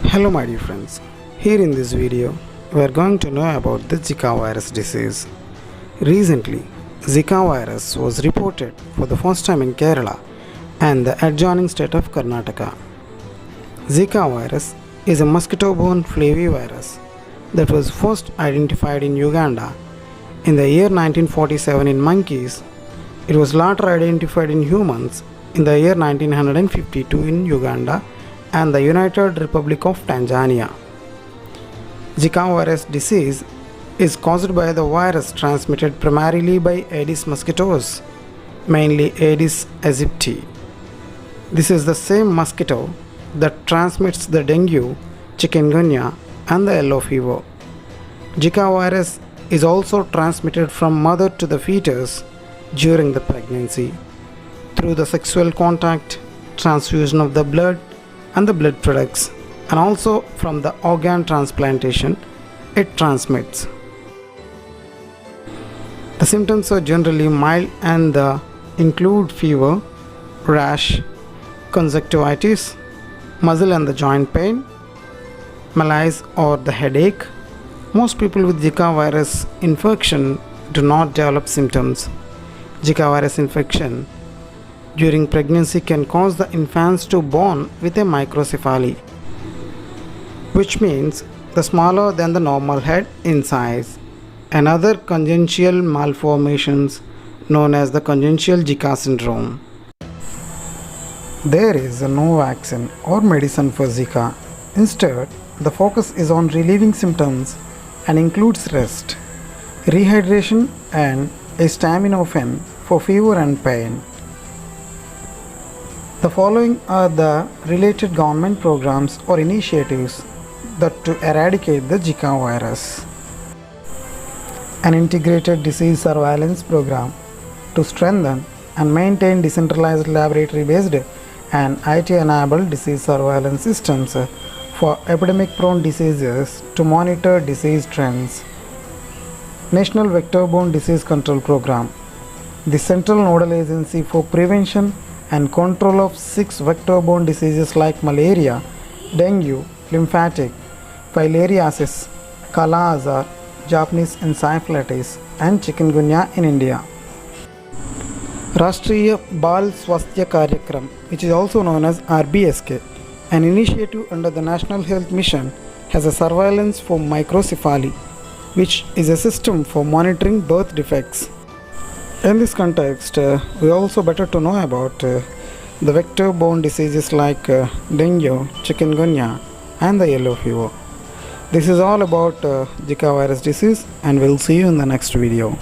Hello my dear friends, here in this video we are going to know about the Zika virus disease. Recently, Zika virus was reported for the first time in Kerala and the adjoining state of Karnataka. Zika virus is a mosquito-borne flavivirus that was first identified in Uganda in the year 1947 in monkeys. It was later identified in humans in the year 1952 in Uganda and the United Republic of Tanzania. Zika virus disease is caused by the virus transmitted primarily by Aedes mosquitoes, mainly Aedes aegypti. This is the same mosquito that transmits the dengue, chikungunya, and the yellow fever. Zika virus is also transmitted from mother to the fetus during the pregnancy through the sexual contact, transfusion of the blood, and the blood products, and also from the organ transplantation it transmits. The symptoms are generally mild and include fever, rash, conjunctivitis, muscle and the joint pain, malaise or the headache. Most people with Zika virus infection do not develop symptoms. Zika virus infection during pregnancy can cause the infants to born with a microcephaly, which means the smaller than the normal head in size, and other congenital malformations known as the congenital Zika syndrome. There is no vaccine or medicine for Zika. Instead, the focus is on relieving symptoms and includes rest, rehydration, and acetaminophen for fever and pain. The following are the related government programs or initiatives that to eradicate the Zika virus. An integrated disease surveillance program to strengthen and maintain decentralized laboratory-based and IT-enabled disease surveillance systems for epidemic-prone diseases to monitor disease trends. National Vector-Borne Disease Control Program, the central nodal agency for prevention and control of 6 vector-borne diseases like malaria, dengue, lymphatic, filariasis, Kala-Azar, Japanese encephalitis, and chikungunya in India. Rashtriya Bal Swasthya Karyakram, which is also known as RBSK, an initiative under the National Health Mission, has a surveillance for microcephaly, which is a system for monitoring birth defects. In this context, we also better to know about the vector-borne diseases like dengue, chikungunya, and the yellow fever. This is all about Zika virus disease, and we'll see you in the next video.